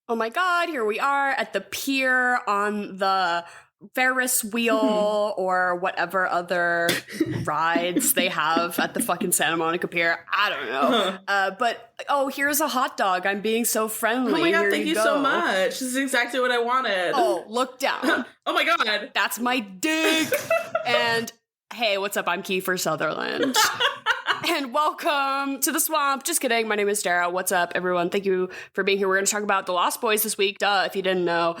Oh my God, here we are at the pier on the Ferris wheel or whatever other rides they have at the fucking Santa Monica Pier. I don't know. But, here's a hot dog. I'm being so friendly. Oh my God, here thank you so much. This is exactly what I wanted. Oh, look down. Oh my God. That's my dick. And hey, what's up? I'm Kiefer Sutherland. And welcome to the swamp. Just kidding. My name is Dara. What's up, everyone? Thank you for being here. We're going to talk about The Lost Boys this week. Duh, if you didn't know.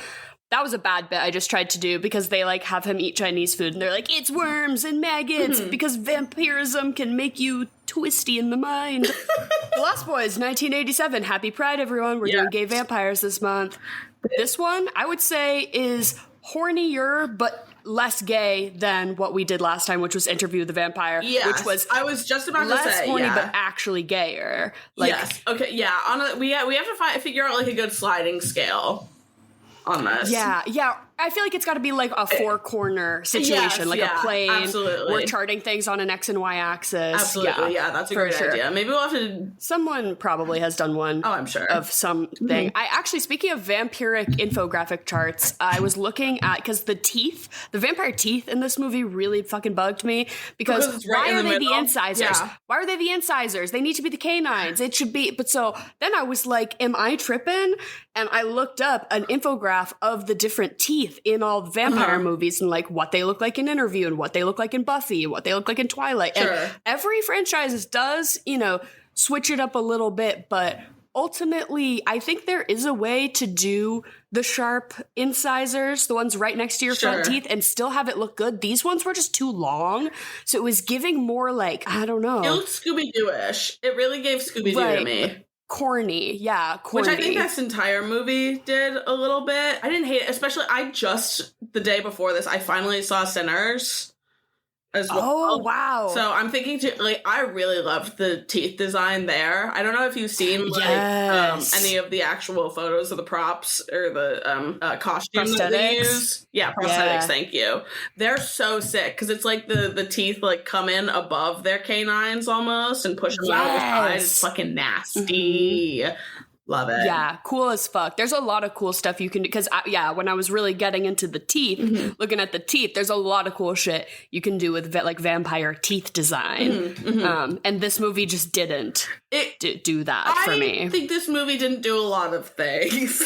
That was a bad bit I just tried to do because they have him eat Chinese food and they're like, it's worms and maggots because vampirism can make you twisty in the mind. The Lost Boys, 1987. Happy Pride, everyone. We're doing gay vampires this month. This one, I would say, is hornier, but less gay than what we did last time, which was Interview the Vampire, which was I was just about to say less horny, but actually gayer. Yes. Okay. Yeah. We have to figure out a good sliding scale on this. Yeah. I feel like it's got to be like a four-corner situation, a plane. Absolutely. We're charting things on an X and Y axis. Absolutely. Yeah, that's a great idea. Maybe we'll have to... Someone probably has done one. Oh, I'm sure. Of something. I actually, speaking of vampiric infographic charts, I was looking at, because the vampire teeth in this movie really fucking bugged me, because why are they the incisors? Yeah. Why are they the incisors? They need to be the canines. It should be... But so then I was like, am I tripping? And I looked up an infograph of the different teeth in all the vampire movies and what they look like in Interview and what they look like in Buffy and what they look like in Twilight. Sure. And every franchise does, switch it up a little bit, but ultimately I think there is a way to do the sharp incisors, the ones right next to your front teeth, and still have it look good. These ones were just too long, so it was giving more I don't know. It looked Scooby-Doo-ish. It really gave Scooby-Doo to me. Corny. Which I think this entire movie did a little bit. I didn't hate it, especially the day before this, I finally saw Sinners as well. Oh, wow. So I'm thinking I really loved the teeth design there. I don't know if you've seen any of the actual photos of the props or the costumes that they use. Yeah, prosthetics, thank you. They're so sick because it's the teeth come in above their canines almost and push them out of the side. It's fucking nasty. Love it. Yeah, cool as fuck. There's a lot of cool stuff you can do. Because, when I was really getting into the teeth, looking at the teeth, there's a lot of cool shit you can do with, vampire teeth design. And this movie just didn't do that for me. I think this movie didn't do a lot of things.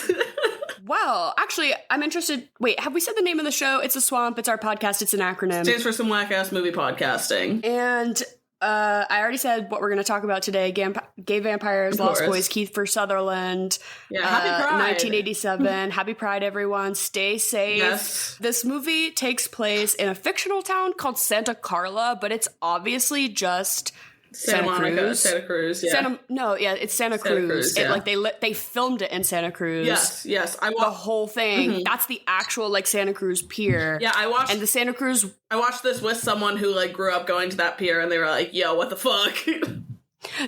Well, actually, I'm interested. Wait, have we said the name of the show? It's a swamp. It's our podcast. It's an acronym. Stands for some whack-ass movie podcasting. And... I already said what we're going to talk about today. Gay vampires, Lost Boys, Kiefer Sutherland. Yeah, Happy Pride. 1987. Happy Pride, everyone. Stay safe. Yes. This movie takes place in a fictional town called Santa Carla, but it's obviously just... Santa Cruz. It's Santa Cruz. Yeah. They filmed it in Santa Cruz. Yes. The whole thing. That's the actual Santa Cruz pier. Yeah, I watched this with someone who grew up going to that pier, and they were like, "Yo, what the fuck?"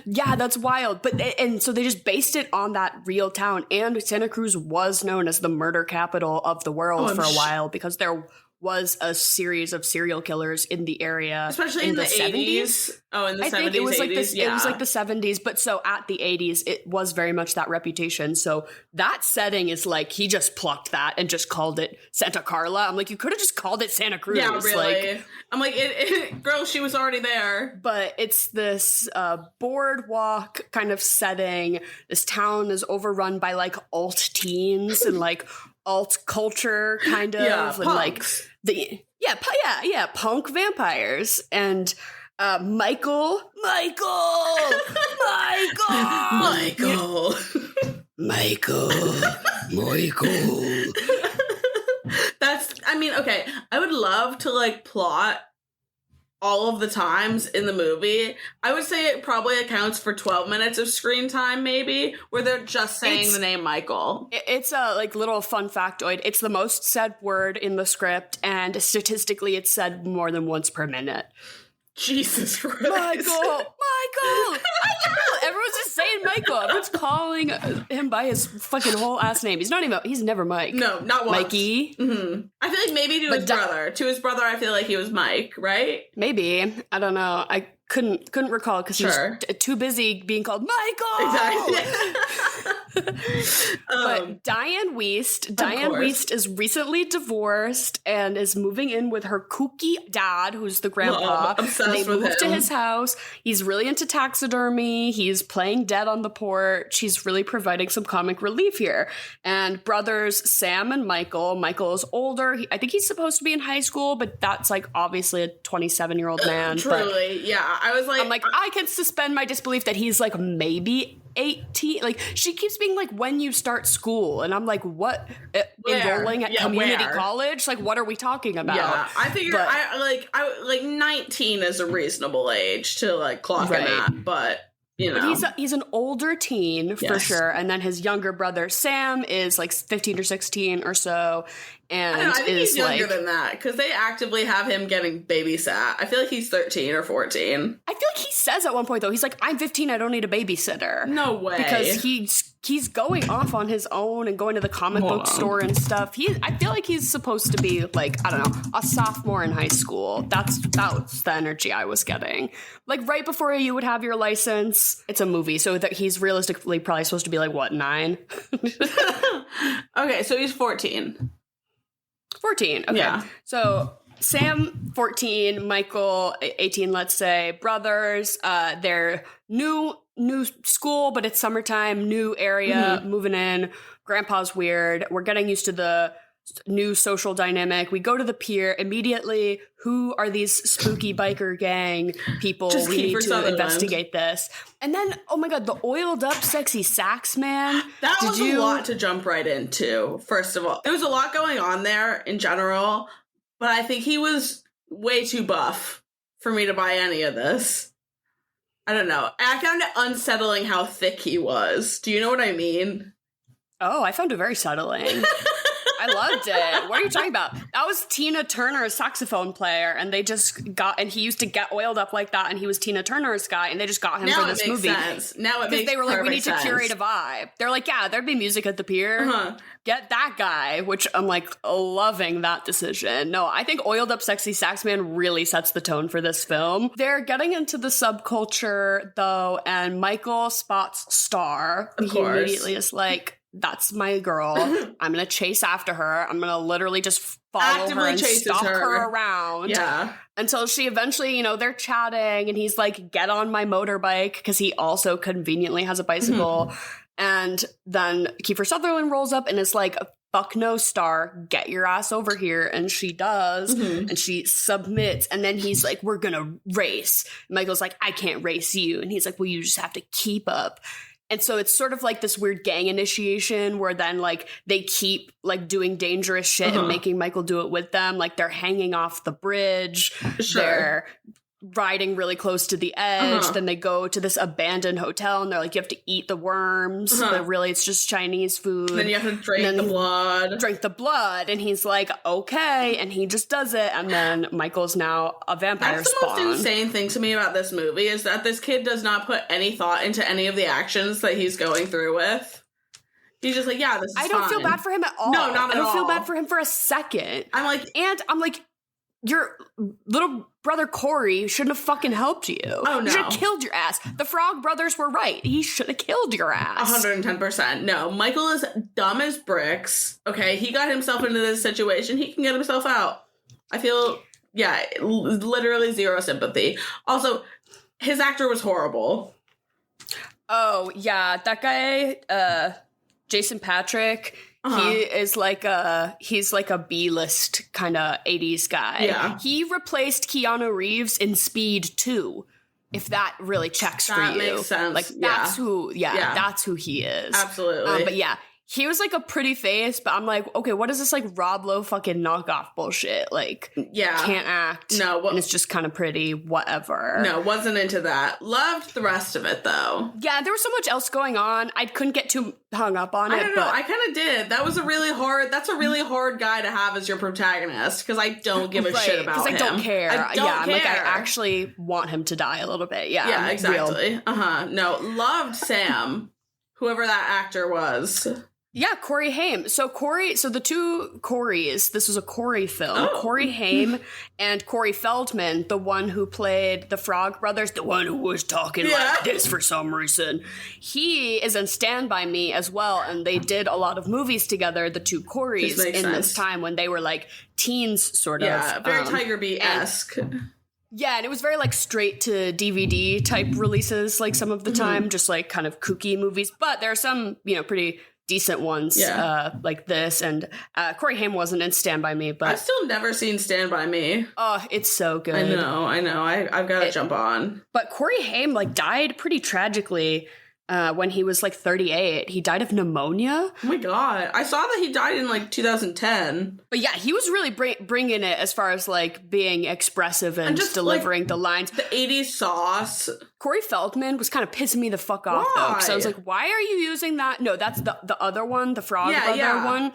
Yeah, that's wild. And so they just based it on that real town. And Santa Cruz was known as the murder capital of the world for a while because there was a series of serial killers in the area, especially in the 70s. Oh, in the 70s, think it was 80s, it was the 70s, but so at the 80s, it was very much that reputation. So that setting is he just plucked that and just called it Santa Carla. I'm you could have just called it Santa Cruz. Yeah, really. I'm girl, she was already there. But it's this boardwalk kind of setting. This town is overrun by alt teens and alt culture kind of, and punks. Punk vampires and Michael. That's, okay, I would love to plot all of the times in the movie. I would say it probably accounts for 12 minutes of screen time, maybe, where they're just saying the name Michael. It's a little fun factoid. It's the most said word in the script, and statistically it's said more than once per minute. Jesus Christ. Michael! Everyone's just saying Michael. Everyone's calling him by his fucking whole ass name. He's never Mike. No, not once. Mikey. Mm-hmm. I feel maybe to his brother. To his brother, I feel he was Mike, right? Maybe. I don't know. I couldn't recall because he's too busy being called Michael. Exactly. But Diane Wiest is recently divorced and is moving in with her kooky dad, who's the grandpa. Obsessed they with move to him. his house. He's really into taxidermy. He's playing dead on the porch. He's really providing some comic relief here. And brothers Sam and Michael. Michael is older. I think he's supposed to be in high school, but that's like obviously a 27-year-old man. Truly, yeah. I'm like, I can suspend my disbelief that he's like maybe 18. Like, she keeps being like, when you start school, and I'm like, what? Enrolling at community college? Like, what are we talking about? Yeah, I figured I 19 is a reasonable age to like clock in at, but you know, but he's an older teen for sure, and then his younger brother Sam is like 15 or 16 or so, and I think he's younger than that because they actively have him getting babysat. I feel like he's 13 or 14. I feel like he says at one point though, he's like, I'm 15, I don't need a babysitter. No way. Because he's going off on his own and going to the comic book store and stuff. I feel like he's supposed to be like, I don't know, a sophomore in high school. That was the energy I was getting. Like right before you would have your license. It's a movie, so that he's realistically probably supposed to be like, what, 9? Okay, so he's 14. 14, okay. Yeah. So Sam, 14, Michael, 18, let's say. Brothers, they're new school, but it's summertime, new area, moving in. Grandpa's weird. We're getting used to the new social dynamic. We go to the pier immediately. Who are these spooky biker gang people? We need to investigate this. And then, oh my God, the oiled up sexy sax man. That was a lot to jump right into, first of all. There was a lot going on there in general, but I think he was way too buff for me to buy any of this. I don't know. I found it unsettling how thick he was. Do you know what I mean? Oh, I found it very settling. I loved it. What are you talking about? That was Tina Turner's saxophone player, and they just and he used to get oiled up like that, and he was Tina Turner's guy, and they just got him for this movie. Sense. Now it makes because they were like, we need sense. to curate a vibe. They're like, yeah, there'd be music at the pier. Get that guy, which I'm like loving that decision. No, I think oiled up sexy sax man really sets the tone for this film. They're getting into the subculture though, and Michael spots Star. He immediately is like, that's my girl. I'm going to chase after her. I'm going to literally just follow her and stalk her around. Yeah. Until she eventually, they're chatting and he's like, get on my motorbike, because he also conveniently has a bicycle. And then Kiefer Sutherland rolls up and is like, fuck no, Star, get your ass over here. And she does. And she submits. And then he's like, we're going to race. Michael's like, I can't race you. And he's like, well, you just have to keep up. And so it's sort of like this weird gang initiation where then like they keep like doing dangerous shit and making Michael do it with them. Like they're hanging off the bridge. They're riding really close to the edge. Then they go to this abandoned hotel and they're like, you have to eat the worms. But really it's just Chinese food. Then you have to drink the blood. And he's like, okay. And he just does it. And then Michael's now a vampire spawn. That's the most insane thing to me about this movie is that this kid does not put any thought into any of the actions that he's going through with. He's just like, yeah, this is I don't feel bad for him at all. No, not at all. I don't feel bad for him for a second. I'm like, your little brother Corey shouldn't have fucking helped you. Oh, no. You should have killed your ass. The Frog brothers were right. He should have killed your ass. 110%. No, Michael is dumb as bricks. Okay, he got himself into this situation. He can get himself out. I feel, literally zero sympathy. Also, his actor was horrible. Oh, yeah. That guy, Jason Patrick... He is like he's like a B-list kind of 80s guy. Yeah. He replaced Keanu Reeves in Speed 2, if that really checks for you. That makes sense. Like, that's that's who he is. Absolutely. But yeah, he was like a pretty face, but I'm like, okay, what is this like Rob Lowe fucking knockoff bullshit? Like, can't act. No. And it's just kind of pretty, whatever. No, wasn't into that. Loved the rest of it, though. Yeah, there was so much else going on. I couldn't get too hung up on it. I don't know. I kind of did. That's a really hard guy to have as your protagonist, because I don't give a shit about him. Because I don't care. I don't care. Like, I actually want him to die a little bit. Yeah. Yeah, exactly. No, loved Sam, whoever that actor was. Yeah, Corey Haim. So the two Coreys, this was a Corey film. Oh. Corey Haim and Corey Feldman, the one who played the Frog Brothers, the one who was talking like this for some reason. He is in Stand By Me as well, and they did a lot of movies together, the two Coreys, in this time when they were like teens, sort of. Yeah, very Tiger Beat-esque. Yeah, and it was very like straight to DVD type releases, like some of the time, just like kind of kooky movies. But there are some, pretty decent ones like this. And Corey Haim wasn't in Stand By Me, but I've still never seen Stand By Me. Oh, it's so good. I know. I've got to jump on. But Corey Haim like died pretty tragically when he was like 38. He died of pneumonia. Oh my God. I saw that he died in like 2010. But yeah, he was really bringing it as far as like being expressive and just delivering the lines. The 80s sauce. Corey Feldman was kind of pissing me the fuck off though. Because I was like, why are you using that? No, that's the other one, the Frog Brother one.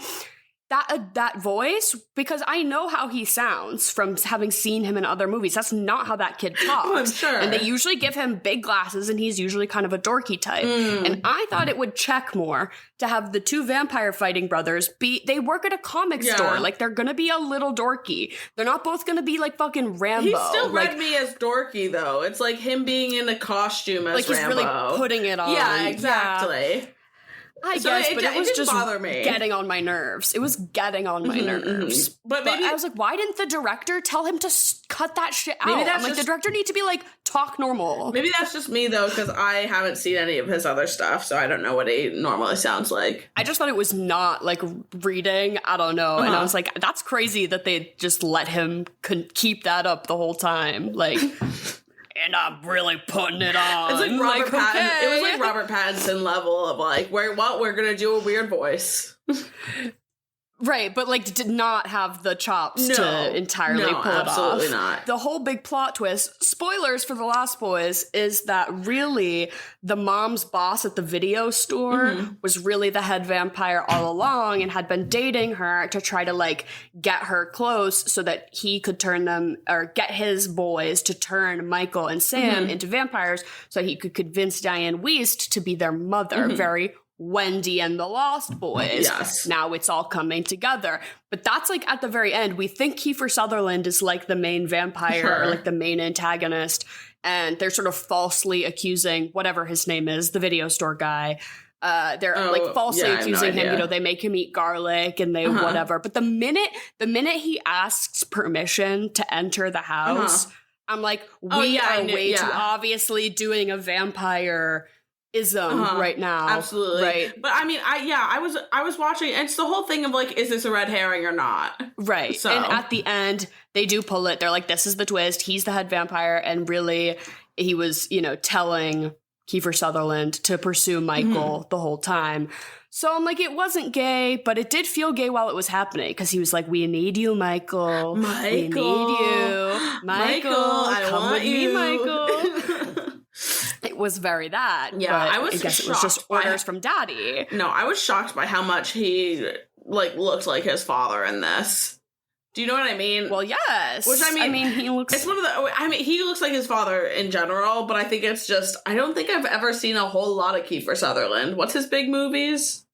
That voice, because I know how he sounds from having seen him in other movies. That's not how that kid talks. I'm sure. And they usually give him big glasses, and he's usually kind of a dorky type. And I thought it would check more to have the two vampire fighting brothers they work at a comic store. Like, they're gonna be a little dorky. They're not both gonna be like fucking Rambo. He still read me as dorky, though. It's like him being in a costume as like Rambo. Like, he's really putting it on. Yeah, exactly. Yeah. I guess, but it was just bother me. Getting on my nerves. It was getting on my nerves. But maybe I was like, why didn't the director tell him to cut that shit out? Maybe that's like, the director needs to be like, talk normal. Maybe that's just me, though, because I haven't seen any of his other stuff, so I don't know what he normally sounds like. I just thought it was not, like, reading. I don't know. And I was like, that's crazy that they just let him keep that up the whole time. Like... And I'm really putting it on. It's like Robert Pattinson. It was like Robert Pattinson level of like, we're gonna do a weird voice. Right, but like did not have the chops to entirely pull it off. Absolutely not. The whole big plot twist, spoilers for The Lost Boys, is that really the mom's boss at the video store was really the head vampire all along and had been dating her to try to like get her close so that he could turn them or get his boys to turn Michael and Sam into vampires so he could convince Diane Wiest to be their mother. Very Wendy and the Lost Boys. Yes. Now it's all coming together. But that's like at the very end. We think Kiefer Sutherland is like the main vampire or like the main antagonist. And they're sort of falsely accusing whatever his name is, the video store guy. They're like falsely accusing him. They make him eat garlic and they whatever. But the minute he asks permission to enter the house, I'm like, we are way too obviously doing a vampire ism right now. Absolutely. Right. But I mean, I was watching, and it's the whole thing of like, is this a red herring or not? Right. So. And at the end, they do pull it. They're like, this is the twist. He's the head vampire. And really, he was, telling Kiefer Sutherland to pursue Michael the whole time. So I'm like, it wasn't gay, but it did feel gay while it was happening because he was like, we need you, Michael. We need you. Michael, come with me, Michael. It was very that. Yeah, I guess it was just orders from Daddy. No, I was shocked by how much he like looked like his father in this. Do you know what I mean? Well, yes. Which I mean, he looks. It's one of the. I mean, he looks like his father in general, but I think it's just. I don't think I've ever seen a whole lot of Kiefer Sutherland. What's his big movies?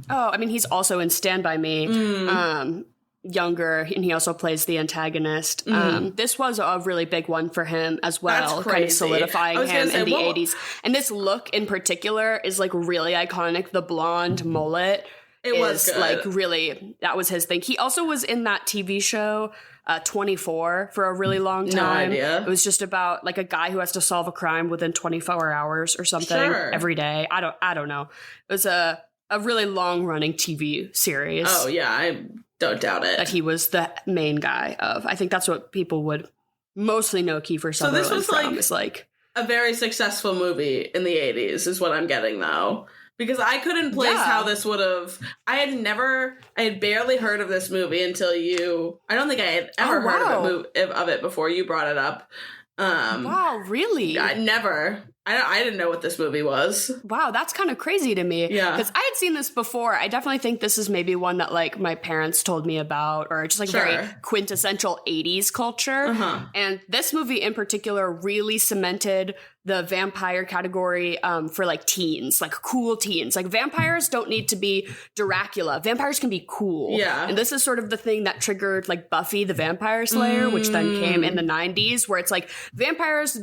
Oh, I mean, he's also in Stand By Me. Younger, and he also plays the antagonist. This was a really big one for him as well, kind of solidifying him in the 80s. And this look in particular is like really iconic. The blonde mullet was good. Like really, that was his thing. He also was in that TV show 24 for a really long time. No idea. It was just about like a guy who has to solve a crime within 24 hours or something every day. I don't know. It was a really long running TV series. Oh yeah, I don't doubt it. That he was the main guy of. I think that's what people would mostly know Kiefer Sutherland from. So this was like a very successful movie in the 80s is what I'm getting though. Because I couldn't place how this would have... I had barely heard of this movie until you... I don't think I had ever heard of it before you brought it up. Wow, really? Never. I didn't know what this movie was. Wow, that's kind of crazy to me. Yeah. Because I had seen this before. I definitely think this is maybe one that, like, my parents told me about, or just, like, very quintessential 80s culture. And this movie in particular really cemented the vampire category for, like, teens, like, cool teens. Like, vampires don't need to be Dracula. Vampires can be cool. Yeah. And this is sort of the thing that triggered, like, Buffy the Vampire Slayer, which then came in the 90s, where it's like vampires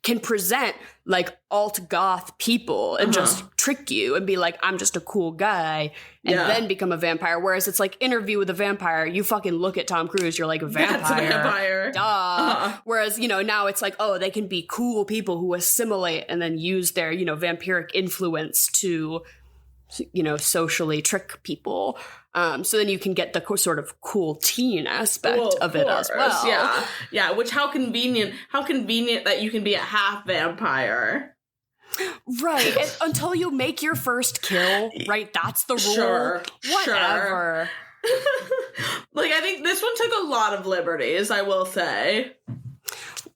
can present like alt-goth people and just trick you and be like, I'm just a cool guy, and then become a vampire. Whereas it's like Interview with a Vampire, you fucking look at Tom Cruise, you're like, a vampire. That's a vampire. Duh. Whereas, you know, now it's like, oh, they can be cool people who assimilate and then use their, you know, vampiric influence to, you know, socially trick people. So then you can get the sort of cool teen aspect of it as well. Yeah. Yeah. Which, how convenient that you can be a half vampire. Right. And until you make your first kill, right? That's the rule. Whatever. Like, I think this one took a lot of liberties, I will say.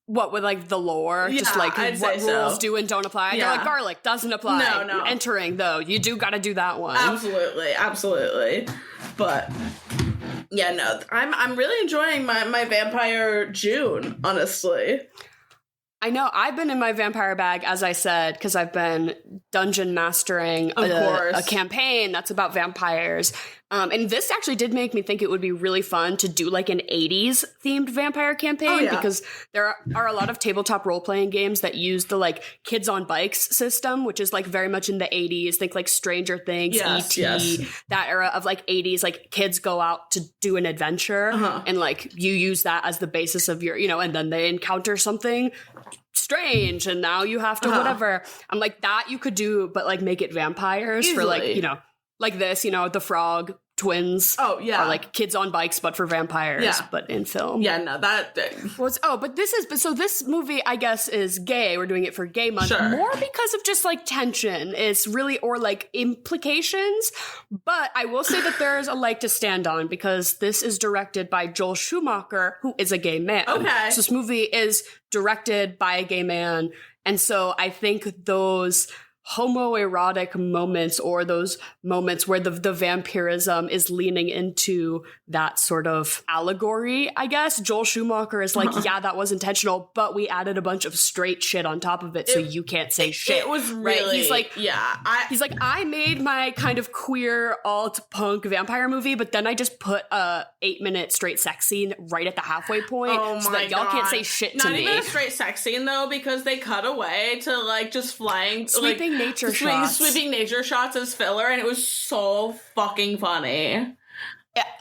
What, with, like, the lore? Yeah, just, like, I'd what say rules so. do and don't apply? Yeah. They're like, garlic doesn't apply. No. You're entering, though. You do gotta do that one. Absolutely. But, yeah, no, I'm really enjoying my vampire June, honestly. I know. I've been in my vampire bag, as I said, because I've been dungeon mastering a campaign that's about vampires. And this actually did make me think it would be really fun to do like an 80s themed vampire campaign, because there are a lot of tabletop role-playing games that use the like kids on bikes system, which is like very much in the 80s. Think like Stranger Things, E.T., that era of like 80s, like kids go out to do an adventure and like you use that as the basis of your, you know, and then they encounter something strange and now you have to whatever. I'm like, that you could do, but like make it vampires for like, you know, like this, you know, the Frog Twins. Oh, yeah. Are like kids on bikes, but for vampires, but in film. Yeah, no, that... So this movie, I guess, is gay. We're doing it for Gay Month. More because of just, like, tension. It's really, or, like, implications. But I will say that there's a leg to stand on, because this is directed by Joel Schumacher, who is a gay man. Okay. So this movie is directed by a gay man. And so I think those homoerotic moments, or those moments where the vampirism is leaning into that sort of allegory, I guess. Joel Schumacher is like, yeah, that was intentional, but we added a bunch of straight shit on top of it, so you can't say shit. It was really... Right? He's like, he's like, I made my kind of queer alt-punk vampire movie, but then I just put a 8-minute straight sex scene right at the halfway point, so that y'all can't say shit to me. Not even a straight sex scene, though, because they cut away to, like, just flying... Sweeping nature shots. Sweeping nature shots as filler, and it was so fucking funny.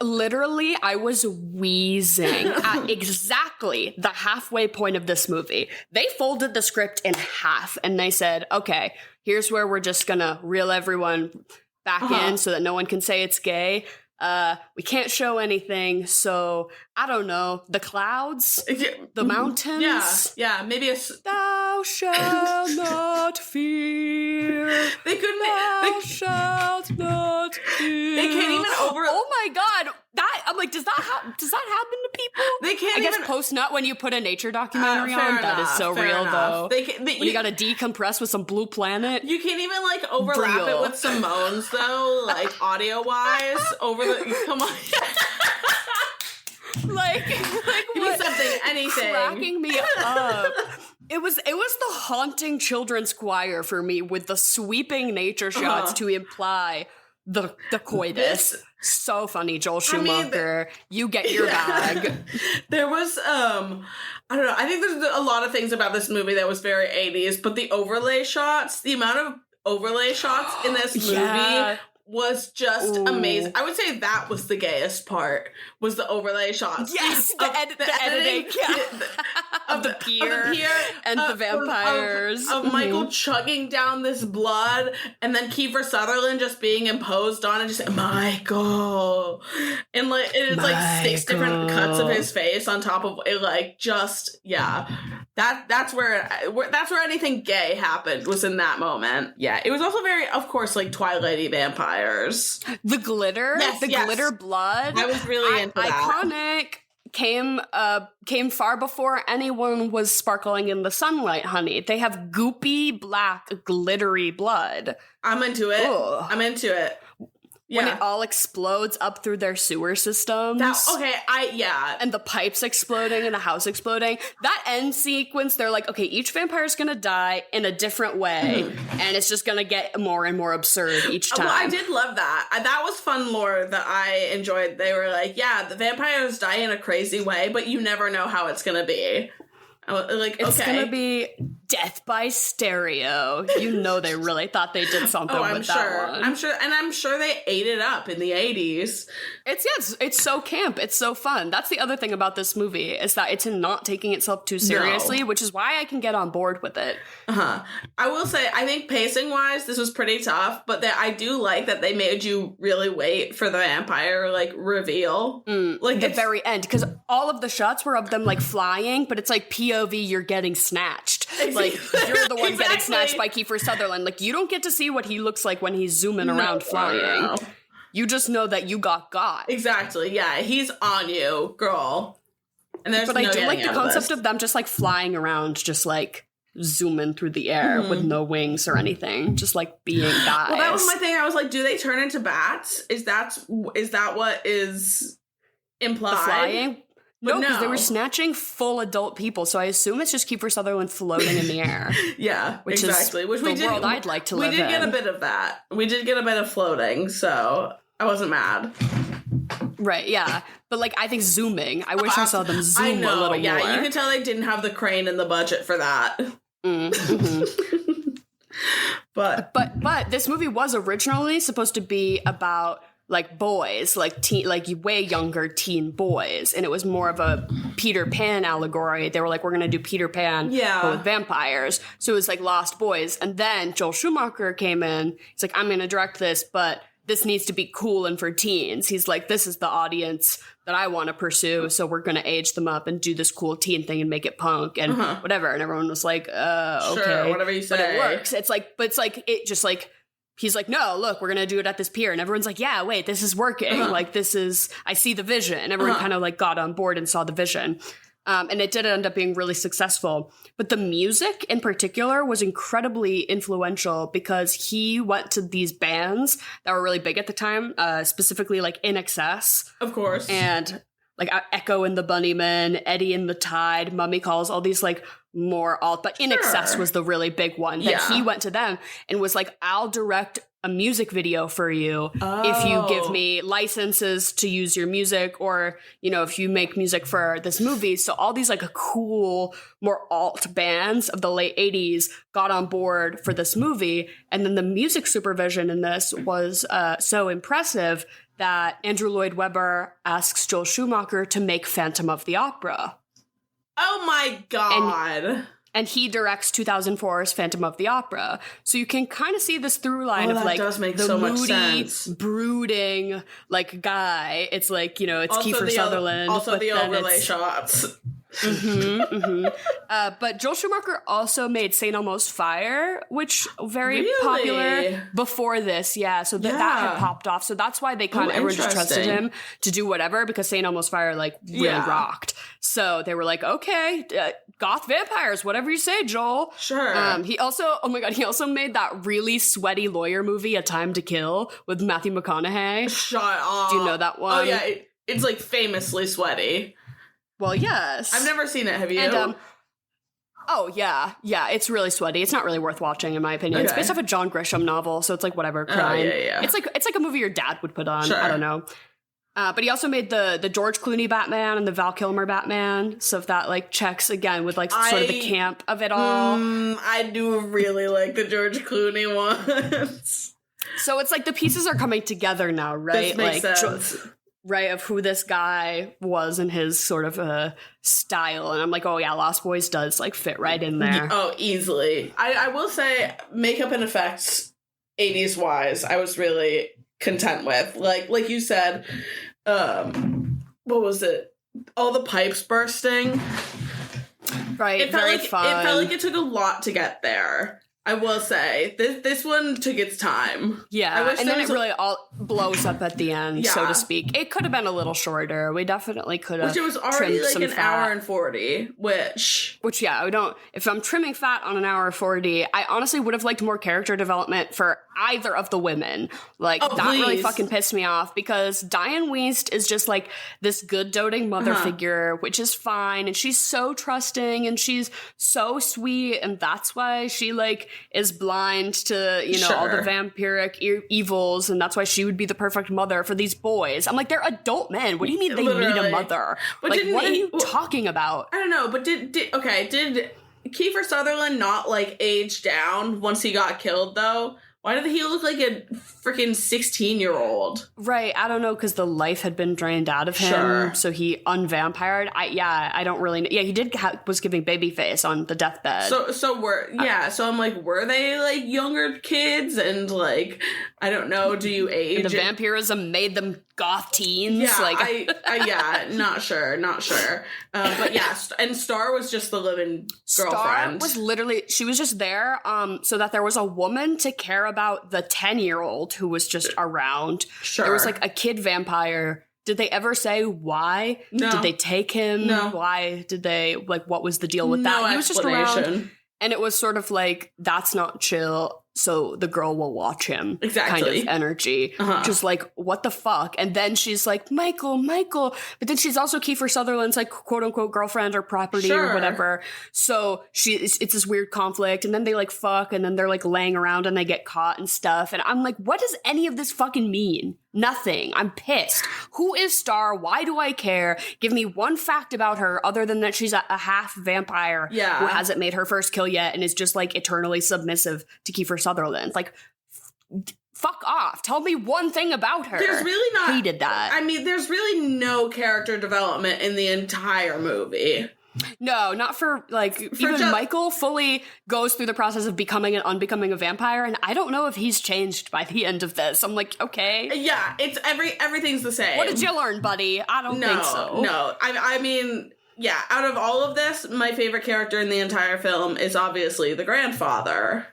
Literally, I was wheezing at exactly the halfway point of this movie. They folded the script in half, and they said, okay, here's where we're just gonna reel everyone back in so that no one can say it's gay. We can't show anything, so I don't know, the clouds, the mountains. Yeah, maybe a... Thou shalt not fear. They couldn't... Thou shalt not fear. They can't even over... Oh my god, that... I'm like, does that happen to people? They can't I even... guess post-nut when you put a nature documentary on, enough, that is so real, enough. though. When you gotta decompress with some Blue Planet. You can't even, like, overlap it with some moans, though, like, audio-wise, over the... Come on. like Give me something, anything. Cracking me up. It was the haunting children's choir for me, with the sweeping nature shots to imply the coitus. So funny, Joel Schumacher. You get your bag. There was I don't know. I think there's a lot of things about this movie that was very 80s, but the overlay shots, the amount of overlay shots in this movie was just amazing. I would say that was the gayest part, was the overlay shots. Yes, the editing of the pier and the vampires. Of Michael chugging down this blood, and then Kiefer Sutherland just being imposed on, and just Michael. And like it's like 6 different cuts of his face on top of it, like just that's where anything gay happened, was in that moment. Yeah, it was also very, of course, like Twilight-y vampires. The glitter, glitter blood. I was really into that. Iconic came far before anyone was sparkling in the sunlight, honey. They have goopy, black, glittery blood. I'm into it. Ugh. I'm into it. Yeah. When it all explodes up through their sewer systems. And the pipes exploding and the house exploding. That end sequence, they're like, okay, each vampire is going to die in a different way. And it's just going to get more and more absurd each time. Well, I did love that. That was fun lore that I enjoyed. They were like, yeah, the vampires die in a crazy way, but you never know how it's going to be. Like, it's okay. gonna be death by stereo. You know they really thought they did something with that one. I'm sure they ate it up in the 80s. It's so camp. It's so fun. That's the other thing about this movie is that it's not taking itself too seriously, which is why I can get on board with it. I will say, I think pacing wise, this was pretty tough, but I do like that they made you really wait for the vampire like reveal, like the very end, because all of the shots were of them like flying, but it's like POV, you're getting snatched. Like you're the one getting snatched by Kiefer Sutherland. Like you don't get to see what he looks like when he's zooming around flying. No. You just know that you got. Exactly. Yeah, he's on you, girl. And but I do like the concept of them just like flying around, just like zooming through the air with no wings or anything, just like being guys. Well, that was my thing. I was like, do they turn into bats? Is that what is implied? The flying? No, because they were snatching full adult people, so I assume it's just Kiefer Sutherland floating in the air. Yeah, which exactly. Is the world I'd like to live in. We did get a bit of that. We did get a bit of floating, so I wasn't mad. Right, yeah. But, like, I think zooming. I wish I saw them zoom a little more. Yeah, you can tell they didn't have the crane in the budget for that. But this movie was originally supposed to be about like boys, like way younger teen boys, and it was more of a Peter Pan allegory. They were like, we're gonna do Peter Pan but with vampires, so it was like Lost Boys. And then Joel Schumacher came in. He's like, I'm gonna direct this, but this needs to be cool and for teens. He's like, this is the audience that I want to pursue, so we're gonna age them up and do this cool teen thing and make it punk and whatever. And everyone was like, okay, sure, whatever you say. But it works. It just like he's like, no, look, we're going to do it at this pier. And everyone's like, yeah, wait, this is working. Like, I see the vision. And everyone kind of like got on board and saw the vision. And it did end up being really successful. But the music in particular was incredibly influential because he went to these bands that were really big at the time, specifically like In Excess. Of course. And like Echo and the Bunnymen, Eddie and the Tide, Mummy Calls, all these like more alt, but In Excess was the really big one that he went to them and was like, I'll direct a music video for you if you give me licenses to use your music, or, you know, if you make music for this movie. So all these like cool, more alt bands of the late 80s got on board for this movie. And then the music supervision in this was so impressive that Andrew Lloyd Webber asks Joel Schumacher to make Phantom of the Opera. Oh my God. And he directs 2004's Phantom of the Opera. So you can kind of see this through line of like does make the so moody, much sense. Brooding like guy. It's like, you know, it's also Kiefer Sutherland. Also the overlay shots. But Joel Schumacher also made St. Elmo's Fire, which very popular before this. Yeah, so that had popped off. So that's why they kind of everyone just trusted him to do whatever, because St. Elmo's Fire like really rocked. So they were like, okay, goth vampires, whatever you say, Joel. Sure. He also made that really sweaty lawyer movie, A Time to Kill, with Matthew McConaughey. Shut up. Do you know that one? Oh yeah, it's like famously sweaty. Well, yes. I've never seen it. Have you? And, oh, yeah. Yeah, it's really sweaty. It's not really worth watching, in my opinion. Okay. It's based off a John Grisham novel, so it's like whatever, crime. Yeah. It's like a movie your dad would put on. Sure. I don't know. But he also made the George Clooney Batman and the Val Kilmer Batman. So if that like checks again with like sort of the camp of it all. I do really like the George Clooney ones. So it's like the pieces are coming together now, right? This makes sense. Right, of who this guy was and his sort of style. And I'm like, oh yeah, Lost Boys does like fit right in there. Oh, easily. I will say makeup and effects 80s wise, I was really content with. Like you said, what was it? All the pipes bursting. Right, It felt very like fun. It felt like it took a lot to get there. I will say this one took its time. Yeah, and then it really all blows up at the end, so to speak. It could have been a little shorter. We definitely could have. Which it was already like an hour and 40. Which yeah, I don't. If I'm trimming fat on an hour 40, I honestly would have liked more character development for either of the women. Like that really fucking pissed me off because Diane Wiest is just like this good doting mother figure, which is fine, and she's so trusting and she's so sweet, and that's why she like is blind to, you know, all the vampiric evils, and that's why she would be the perfect mother for these boys. I'm like, they're adult men. What do you mean they need a mother? But like, what are you talking about? I don't know, but did Kiefer Sutherland not like age down once he got killed though? Why did he look like a freaking 16-year-old? Right, I don't know, because the life had been drained out of him, so he unvampired. I don't really know. Yeah, he was giving baby face on the deathbed. So I'm like, were they like younger kids? And like, I don't know, do you age? And the vampirism made them goth teens? Yeah, like, not sure. But yeah, and Star was just the living girlfriend. Star was literally, she was just there so that there was a woman to care about the 10-year-old who was just around. Sure. There was like a kid vampire. Did they ever say why? No. Did they take him? No. Why did they, like, what was the deal with that? He was just around. And it was sort of like, that's not chill, so the girl will watch him. Exactly. Kind of energy. Just like, what the fuck? And then she's like, Michael. But then she's also Kiefer Sutherland's like quote unquote girlfriend or property or whatever. So it's this weird conflict. And then they like fuck and then they're like laying around and they get caught and stuff. And I'm like, what does any of this fucking mean? Nothing. I'm pissed. Who is Star? Why do I care? Give me one fact about her other than that she's a half vampire who hasn't made her first kill yet and is just like eternally submissive to Kiefer Sutherland. Like, fuck off. Tell me one thing about her. There's really not. Hated that. I mean, there's really no character development in the entire movie. No, not for, like, even Michael fully goes through the process of becoming and unbecoming a vampire, and I don't know if he's changed by the end of this. I'm like, okay. Yeah, it's everything's the same. What did you learn, buddy? I don't think so. No, I mean, yeah, out of all of this, my favorite character in the entire film is obviously the grandfather.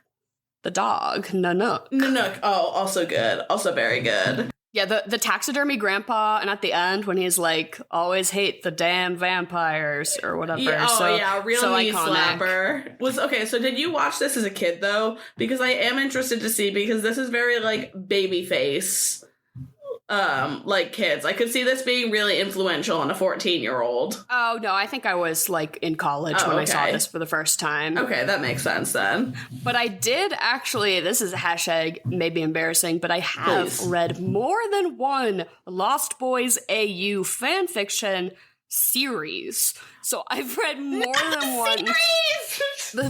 The dog, Nanook. Oh, also good. Also very good. Yeah, the taxidermy grandpa, and at the end when he's like, always hate the damn vampires or whatever. Yeah, real so knee iconic. slapper. So did you watch this as a kid though? Because I am interested to see, because this is very like baby face. Like kids. I could see this being really influential on a 14-year-old. Oh, no, I think I was, like, in college when I saw this for the first time. Okay, that makes sense then. But I did actually, this is hashtag maybe embarrassing, but I have read more than one Lost Boys AU fanfiction series. So I've read more than one.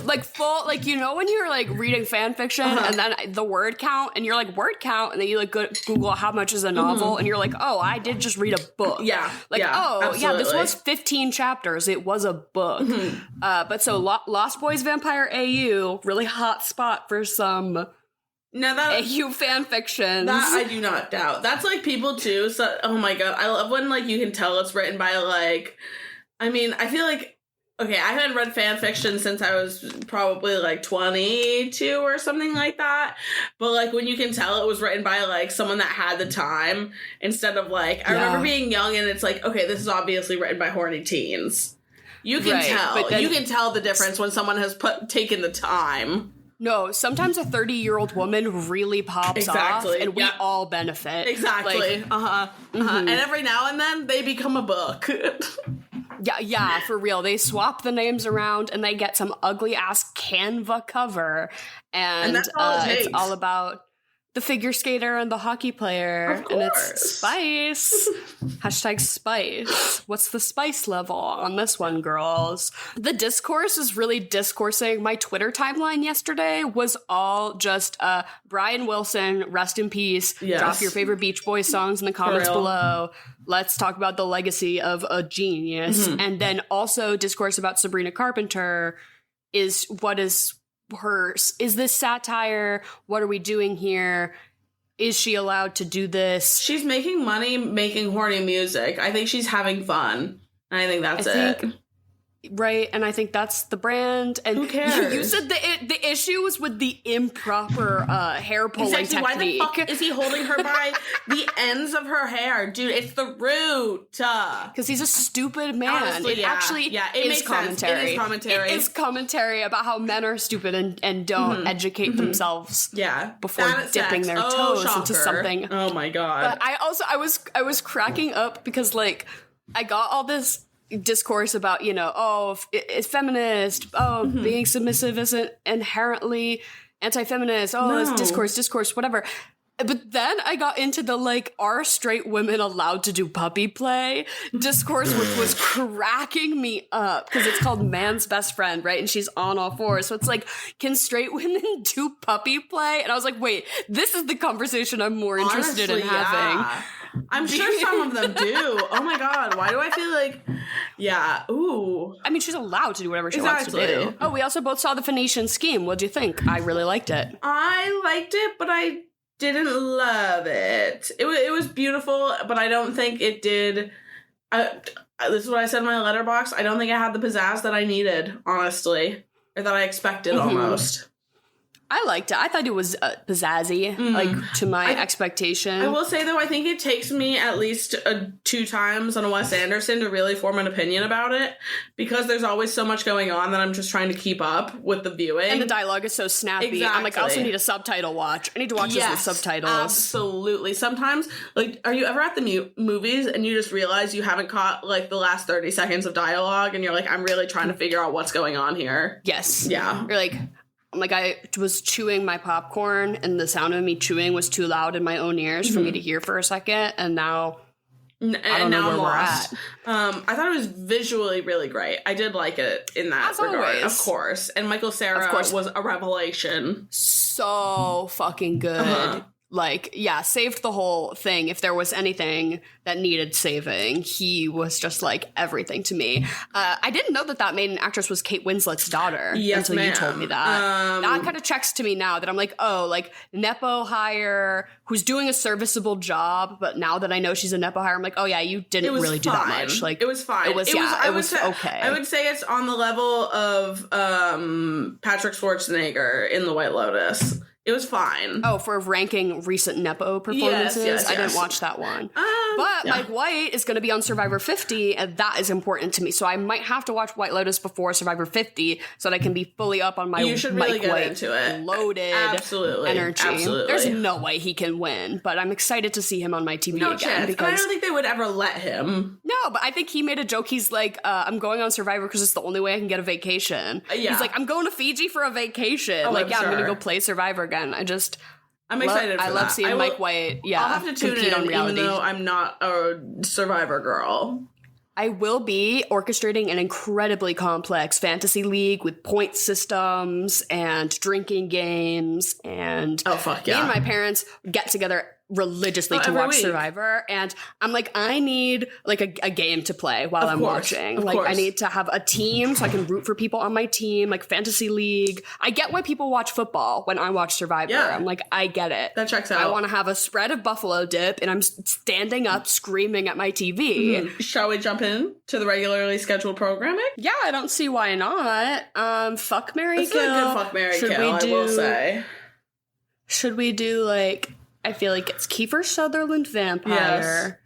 Like full, like, you know when you're like reading fan fiction and then the word count and you're like word count and then you like Google how much is a novel and you're like, oh, I did just read a book. This was 15 chapters. It was a book. But so Lost Boys Vampire AU, really hot spot for some AU fan fictions. That I do not doubt. That's like people too. So, oh my god, I love when like you can tell it's written by like, I mean, I feel like, okay, I hadn't read fan fiction since I was probably like 22 or something like that. But like when you can tell it was written by like someone that had the time instead of like, I remember being young and it's like, okay, this is obviously written by horny teens. You can tell. You can tell the difference when someone has taken the time. No, sometimes a 30-year-old woman really pops off, and we all benefit. Exactly. Like, And every now and then, they become a book. Yeah, for real. They swap the names around, and they get some ugly-ass Canva cover, and that's all it's all about the figure skater and the hockey player, and it's spice. Hashtag spice. What's the spice level on this one, girls? The discourse is really discoursing. My Twitter timeline yesterday was all just Brian Wilson, rest in peace. Yes. Drop your favorite Beach Boys songs in the comments below. Let's talk about the legacy of a genius. And then also discourse about Sabrina Carpenter is this satire? What are we doing here? Is she allowed to do this? She's making money making horny music. I think she's having fun. And I think that's it. Right, and I think that's the brand. And who cares? You said the issue was with the improper hair pulling technique. Why the fuck is he holding her by the ends of her hair? Dude, it's the root. Because he's a stupid man. Honestly, it is makes commentary. Sense. It is commentary. It is commentary about how men are stupid and don't educate themselves before dipping their toes into something. Oh my god. But I was cracking up because, like, I got all this discourse about, it's feminist, being submissive isn't inherently anti-feminist, it's discourse, whatever. But then I got into the, like, are straight women allowed to do puppy play discourse, which was cracking me up because it's called Man's Best Friend, right? And she's on all fours. So it's like, can straight women do puppy play? And I was like, wait, this is the conversation I'm more interested in having. I'm sure some of them do. Oh my god, why do I feel like... Yeah, ooh. I mean, she's allowed to do whatever she wants to do. Oh, we also both saw The Phoenician Scheme. What'd you think? I really liked it. I liked it, but I didn't love it. It was beautiful, but I don't think it did... this is what I said in my letterbox. I don't think it had the pizzazz that I needed, honestly. Or that I expected, almost. I liked it. I thought it was pizzazzy, like, to my expectation. I will say, though, I think it takes me at least 2 times on a Wes Anderson to really form an opinion about it, because there's always so much going on that I'm just trying to keep up with the viewing. And the dialogue is so snappy. Exactly. I'm like, I also need a subtitle watch. I need to watch this with subtitles. Absolutely. Sometimes, like, are you ever at the movies and you just realize you haven't caught, like, the last 30 seconds of dialogue, and you're like, I'm really trying to figure out what's going on here? Yes. Yeah. You're like, I was chewing my popcorn, and the sound of me chewing was too loud in my own ears for me to hear for a second, and now I don't know where we're at. I thought it was visually really great. I did like it in that regard, always. Of course. And Michael Cera was a revelation. So fucking good. Like, yeah, saved the whole thing. If there was anything that needed saving, he was just, like, everything to me. I didn't know that main actress was Kate Winslet's daughter until you told me that. That kind of checks to me now that I'm like, oh, like, Nepo hire who's doing a serviceable job, but now that I know she's a Nepo hire, I'm like, oh, yeah, you didn't really do that much. Like, it was fine. It was okay. I would say it's on the level of Patrick Schwarzenegger in The White Lotus. It was fine. Oh, for ranking recent Nepo performances? Yes. I didn't watch that one. But Mike White is going to be on Survivor 50, and that is important to me. So I might have to watch White Lotus before Survivor 50 so that I can be fully up on my Mike White loaded energy. Absolutely. There's no way he can win, but I'm excited to see him on my TV again. Chance. Because I don't think they would ever let him. No, but I think he made a joke. He's like, I'm going on Survivor because it's the only way I can get a vacation. He's like, I'm going to Fiji for a vacation. I'm going to go play Survivor again. I'm excited for that. I love seeing Mike White, I'll have to tune in, even though I'm not a Survivor girl. I will be orchestrating an incredibly complex fantasy league with point systems and drinking games, and me and my parents get together religiously to watch Survivor, and I'm like, I need like a game to play while I'm watching. Like, I need to have a team so I can root for people on my team, like fantasy league. I get why people watch football when I watch Survivor. I'm like, I get it. That checks out. I want to have a spread of buffalo dip, and I'm standing up screaming at my TV. Shall we jump in to the regularly scheduled programming? Yeah, I don't see why not. Fuck, marry, kill. It's a good fuck, marry, kill, I will say. Should we do, like, I feel like it's Kiefer Sutherland vampire.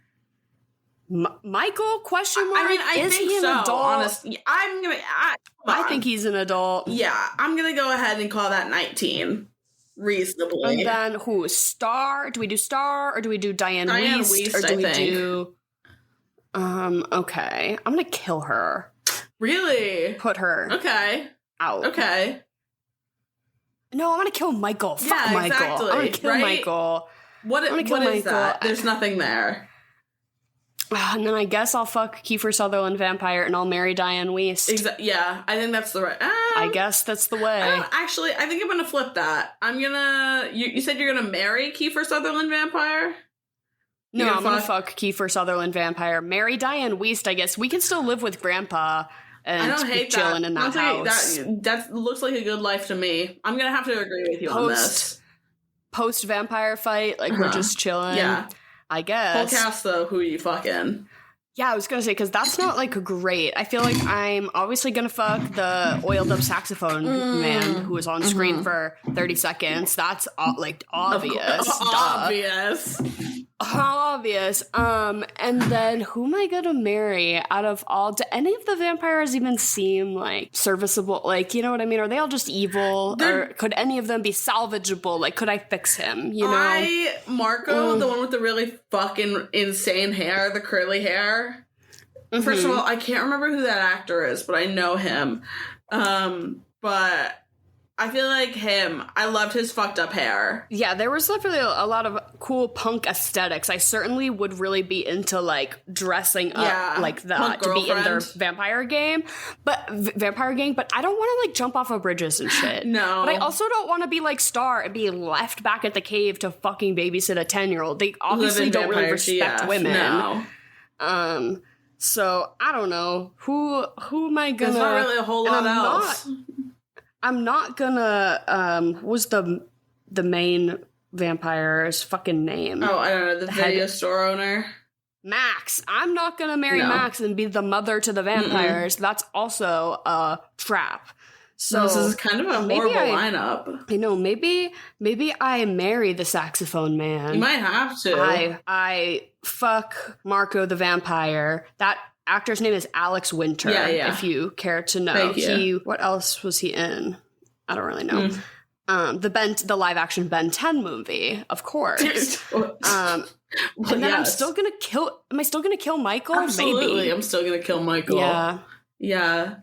Yes. Michael, question mark? I mean, I think he an adult? Honestly, I think he's an adult. Yeah, I'm going to go ahead and call that 19. Reasonably. And then who? Star? Do we do Star, or do we do Diane Wiest? Or do we do... okay. I'm going to kill her. Really? Put her out. Okay. No, I want to kill Michael. Fuck Michael. Exactly. I want to kill Michael. What is that? There's nothing there. And then I guess I'll fuck Kiefer Sutherland vampire, and I'll marry Diane Wiest. Yeah, I think that's the right... I guess that's the way. I think I'm going to flip that. I'm going to... You said you're going to marry Kiefer Sutherland vampire? No, I'm going to fuck Kiefer Sutherland vampire. Marry Diane Wiest, I guess. We can still live with Grandpa. And I don't hate chilling in that house. That looks like a good life to me. I'm gonna have to agree with you on this. Post vampire fight, like we're just chilling. Yeah, I guess. Whole cast though, who are you fucking? Yeah, I was going to say, because that's not, like, great. I feel like I'm obviously going to fuck the oiled-up saxophone man who was on screen for 30 seconds. That's, like, obvious. Obvious. Obvious. And then who am I going to marry out of all... Do any of the vampires even seem, like, serviceable? Like, you know what I mean? Are they all just evil? Or could any of them be salvageable? Like, could I fix him, you know? Marco, the one with the really fucking insane hair, the curly hair... First of all, I can't remember who that actor is, but I know him. But I feel like him. I loved his fucked up hair. Yeah, there was definitely a lot of cool punk aesthetics. I certainly would really be into, like, dressing up like that to be in their vampire game. But I don't want to, like, jump off of bridges and shit. No. But I also don't want to be like Star and be left back at the cave to fucking babysit a 10-year-old. They obviously don't really respect women. No. So I don't know who am I gonna? There's not really a whole lot else. I'm not gonna. What's the main vampire's fucking name? Oh, I don't know. The video store owner. Max. I'm not gonna marry Max and be the mother to the vampires. That's also a trap. So this is kind of a horrible lineup. I know. Maybe I marry the saxophone man. You might have to. I fuck Marco the vampire. That actor's name is Alex Winter. Yeah. If you care to know. Thank you. What else was he in? I don't really know. The live action Ben 10 movie, of course. And then I'm still gonna kill. Am I still gonna kill Michael? Absolutely, maybe. I'm still gonna kill Michael. Yeah.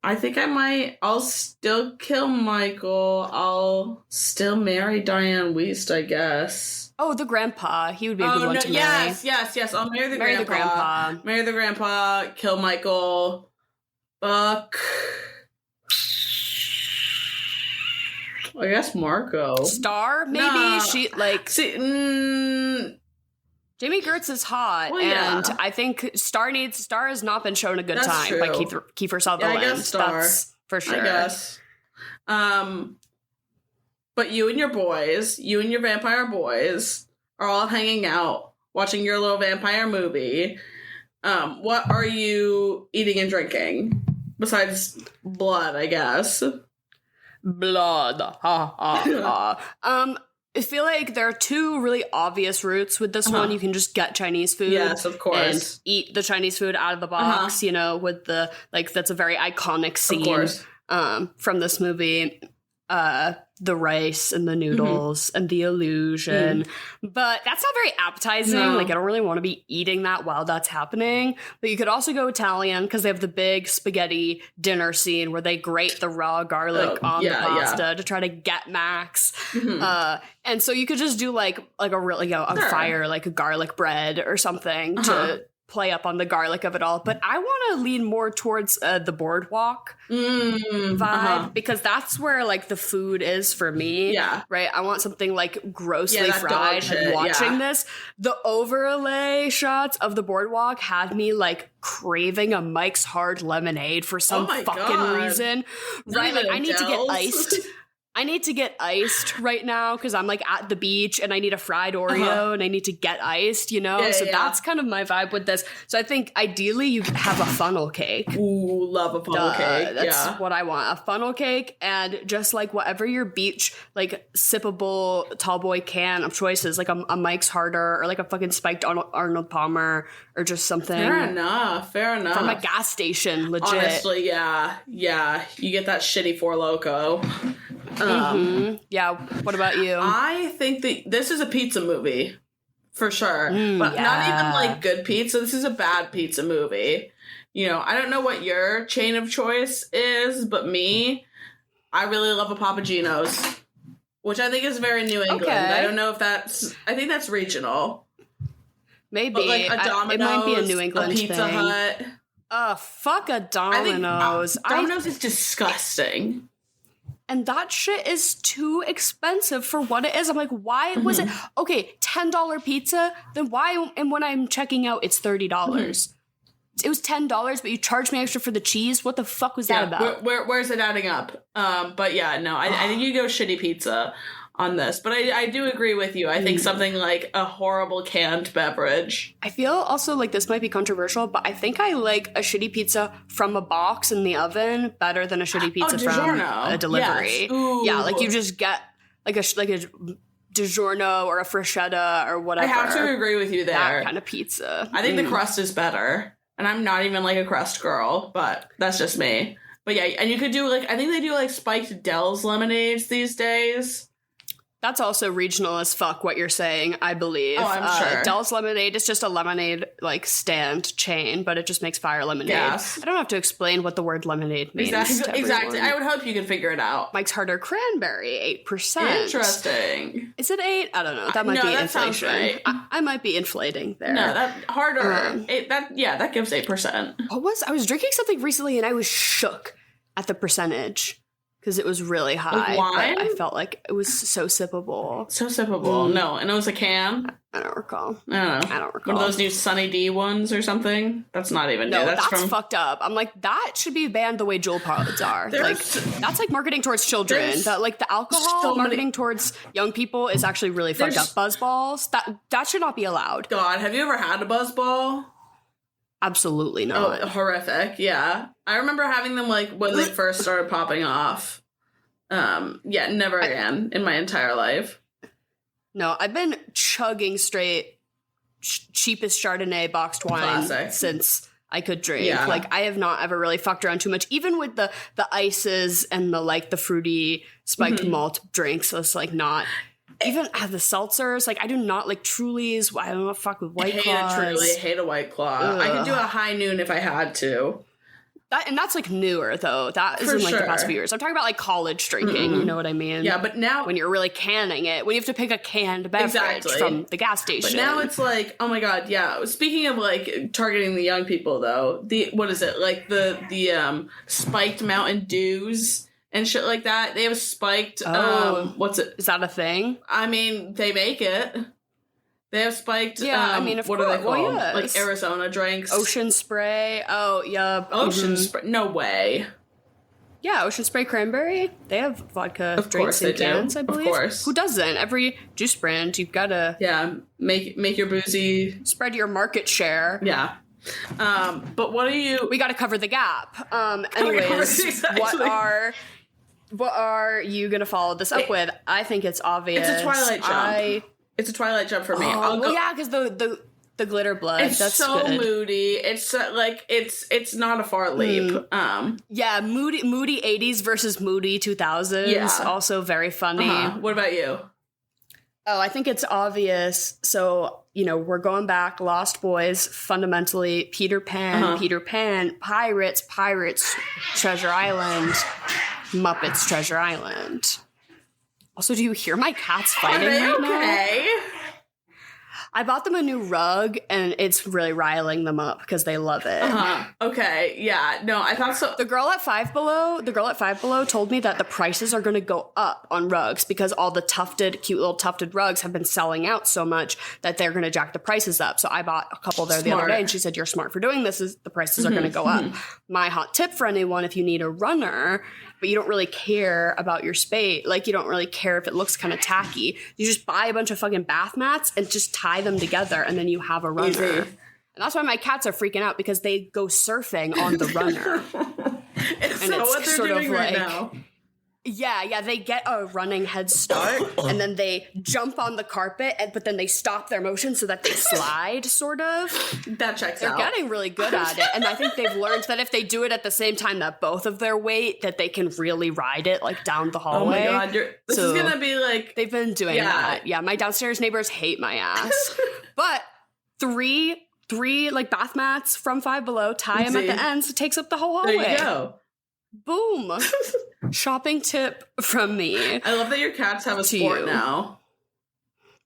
I think I'll still kill Michael. I'll still marry Diane Wiest, I guess. Oh, the grandpa. He would be a good one to marry. Yes. I'll marry the grandpa. Marry the grandpa, kill Michael. Fuck. I guess Marco. Star, maybe? Nah. She, like... Jamie Gertz is hot, and I think Star has not been shown a good time by Kiefer Sutherland. Yeah, I guess Star. That's for sure. I guess. But you and your vampire boys, are all hanging out, watching your little vampire movie. What are you eating and drinking? Besides blood, I guess. Blood. Ha, ha, ha. I feel like there are two really obvious routes with this one. You can just get Chinese food. Yes, of course. And eat the Chinese food out of the box, you know, with the, like, that's a very iconic scene from this movie. The rice and the noodles and the illusion. But that's not very appetizing. No. Like, I don't really want to be eating that while that's happening. But you could also go Italian because they have the big spaghetti dinner scene where they grate the raw garlic on the pasta to try to get Max. And so you could just do like a really, fire, like a garlic bread or something to play up on the garlic of it all. But I want to lean more towards the boardwalk vibe because that's where like the food is for me. Yeah. Right? I want something like grossly fried. And watching this, the overlay shots of the boardwalk had me like craving a Mike's Hard Lemonade for some fucking reason. Right? Like I need to get iced. I need to get iced right now because I'm like at the beach and I need a fried Oreo and I need to get iced, you know? That's kind of my vibe with this. So I think ideally you have a funnel cake. Ooh, love a funnel cake. That's what I want. A funnel cake and just like whatever your beach, like sippable tall boy can of choices, like a Mike's Harder or like a fucking spiked Arnold Palmer or just something. Fair enough. From a gas station, legit. Honestly, yeah. You get that shitty Four Loko. Yeah, what about you? I think that this is a pizza movie for sure, but not even like good pizza. This is a bad pizza movie. You know, I don't know what your chain of choice is, but I really love a Papa Gino's, which I think is very New England. Okay. I don't know if I think that's regional. Maybe. But like a Domino's, it might be a New England a Pizza Hut. Fuck a Domino's. Domino's is disgusting. And that shit is too expensive for what it is. I'm like, why was it? Okay, $10 pizza? Then why, and when I'm checking out, it's $30. It was $10, but you charged me extra for the cheese? What the fuck was that about? Where's it adding up? But yeah, no, I think you go shitty pizza. on this, but I do agree with you. I think something like a horrible canned beverage. I feel also like this might be controversial, but I think I like a shitty pizza from a box in the oven better than a shitty pizza from a delivery. Yes. Yeah, like you just get like a DiGiorno or a Freschetta or whatever. I have to agree with you there. That kind of pizza. I think the crust is better, and I'm not even like a crust girl, but that's just me. But yeah, and you could do like, I think they do like spiked Dell's lemonades these days. That's also regional as fuck, what you're saying, I believe. Oh, I'm sure. Dell's Lemonade is just a lemonade, like, stand chain, but it just makes fire lemonade. Yes. I don't have to explain what the word lemonade means. Exactly. I would hope you can figure it out. Mike's Harder Cranberry, 8%. Interesting. Is it 8? I don't know. That might be that inflation. Sounds right. I might be inflating there. No, that harder. That gives 8%. I was drinking something recently and I was shook at the percentage. Because it was really high. Like wine? But I felt like it was so sippable. So sippable. No, and it was a can? I don't recall. I don't recall. One of those new Sunny D ones or something? That's not even new. That's fucked up. I'm like, that should be banned the way Juul pods are. Like, that's like marketing towards children. That like the alcohol marketing towards young people is actually really fucked up. Buzzballs, that should not be allowed. God, have you ever had a buzzball? Absolutely not. Oh, horrific. Yeah. I remember having them like when they first started popping off. Never again in my entire life. No, I've been chugging straight cheapest Chardonnay boxed wine since I could drink. Yeah. Like, I have not ever really fucked around too much, even with the ices and the fruity spiked malt drinks. So it's like not... Even the seltzers, like I do not like Trulies. I don't know, fuck with White Claws. I hate a Truly. I hate a White Claw. Ugh. I could do a High Noon if I had to. That's like newer though. That isn't like the past few years. I'm talking about like college drinking. You know what I mean? Yeah, but now when you're really canning it, when you have to pick a canned beverage from the gas station. But now it's like, oh my god, yeah. Speaking of like targeting the young people though, what is it like the spiked Mountain Dews and shit like that? They have spiked. What's it? Is that a thing? I mean, they make it. They have spiked. Yeah, I mean, what are they called? Yes. Like Arizona drinks. Ocean Spray. Oh, yeah. Ocean Spray. No way. Yeah, Ocean Spray Cranberry. They have vodka drinks in cans, I believe. Of course. Who doesn't? Every juice brand, you've got to make your boozy, spread your market share. Yeah. But what are you? We got to cover the gap. Anyways, exactly. What are you gonna follow this up with? I think it's obvious. It's a Twilight jump. It's a Twilight jump for me. Yeah, because the glitter blood. It's that's so good. moody. It's like it's not a far leap. Yeah, moody 80s versus moody 2000s. Yeah. Also very funny. What about you? Oh, I think it's obvious. So, we're going back. Lost Boys, fundamentally Peter Pan, Pirates, Treasure Island, Muppets, Treasure Island. Also, do you hear my cats fighting right now? I bought them a new rug, and it's really riling them up because they love it. Okay, yeah. No, I thought so. The girl at Five Below told me that the prices are going to go up on rugs because all the cute little tufted rugs have been selling out so much that they're going to jack the prices up. So I bought a couple there the other day, and she said, "You're smart for doing this. The prices are going to go up." My hot tip for anyone, if you need a runner, but you don't really care about your space, like you don't really care if it looks kind of tacky, you just buy a bunch of fucking bath mats and just tie them together, and then you have a runner. Easy. And that's why my cats are freaking out because they go surfing on the runner. It's what they're doing right now. Yeah, they get a running head start, and then they jump on the carpet, but then they stop their motion so that they slide, sort of. That checks out. They're getting really good at it, and I think they've learned that if they do it at the same time that both of their weight, that they can really ride it, like, down the hallway. Oh my god, this is gonna be like... They've been doing that. Yeah, my downstairs neighbors hate my ass. But three like bath mats from Five Below, tie them at the ends, it takes up the whole hallway. There you go. Boom. Shopping tip from me. I love that your cats have a sport now.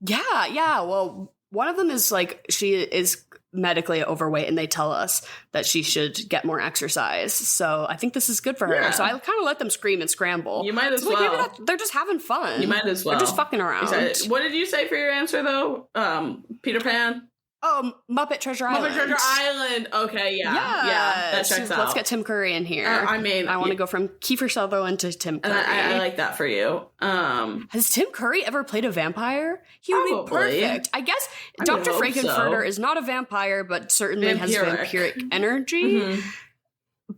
Yeah. Well, one of them is like, she is medically overweight and they tell us that she should get more exercise. So I think this is good for her. Yeah. So I kind of let them scream and scramble. You might as well. Maybe they're just having fun. You might as well. They're just fucking around. Exactly. What did you say for your answer though? Peter Pan? Oh, Muppet Treasure Island. Muppet Treasure Island. Okay, yeah. Yeah, that checks out. Let's get Tim Curry in here. I want to go from Kiefer Sutherland to Tim Curry. And I like that for you. Has Tim Curry ever played a vampire? He would be perfect. I guess Dr. Frankenfurter is not a vampire, but certainly has vampiric energy. Mm-hmm.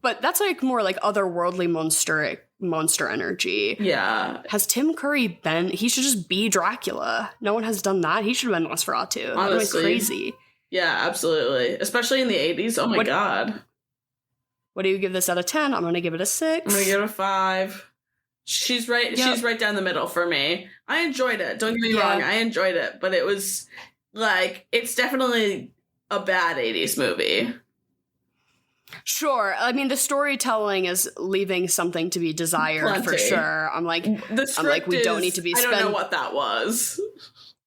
But that's like more like otherworldly monster energy. Yeah. Has Tim Curry been? He should just be Dracula. No one has done that. He should have been Nosferatu. That would have been crazy. Yeah, absolutely. Especially in the 80s. Oh my God. What do you give this out of 10? I'm going to give it a 6. I'm going to give it a 5. She's right. Yep. She's right down the middle for me. I enjoyed it. Don't get me wrong. I enjoyed it. But it was like, it's definitely a bad 80s movie. Sure. I mean, the storytelling is leaving something to be desired for sure. I'm like, we don't need to be. I don't know what that was.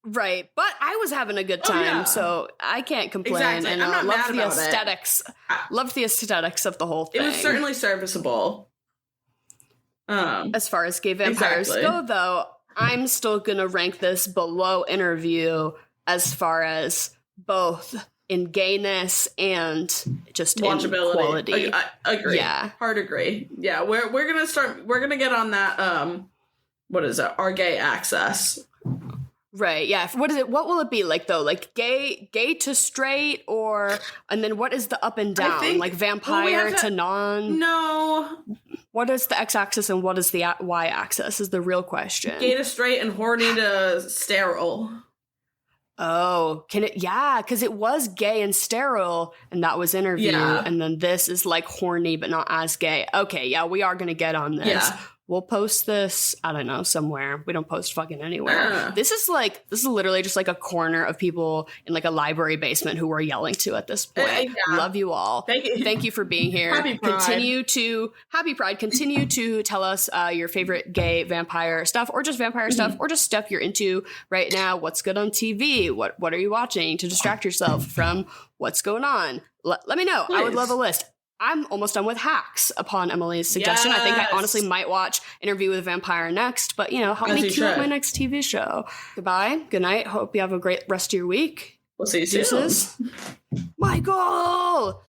Right, but I was having a good time, so I can't complain. Exactly. And I'm not loved mad the about aesthetics. Loved the aesthetics of the whole thing. It was certainly serviceable. As far as gay vampires go, though, I'm still gonna rank this below Interview as far as both in gayness and just watchability. In quality. I agree. Yeah. Hard agree. Yeah, we're gonna get on that what is it? Our gay access. Right, yeah. What is it? What will it be like though? Like gay to straight, and then what is the up and down? Like vampire to non? No. What is the x-axis and what is the y-axis is the real question. Gay to straight and horny to sterile. Oh, can it? Yeah, because it was gay and sterile, and that was Interview, and then this is like horny but not as gay. Okay, yeah, we are gonna get on this. Yeah. We'll post this, I don't know, somewhere. We don't post fucking anywhere. This is literally just like a corner of people in like a library basement who we're yelling to at this point. Yeah. Love you all. Thank you for being here. Happy Pride. Happy Pride. Continue to tell us your favorite gay vampire stuff or just vampire stuff or just stuff you're into right now. What's good on TV? What are you watching to distract yourself from what's going on? Let me know. Please. I would love a list. I'm almost done with Hacks upon Emily's suggestion. Yes. I think I honestly might watch Interview with a Vampire next, but help me cue up my next TV show. Goodbye. Good night. Hope you have a great rest of your week. We'll see you soon. Michael!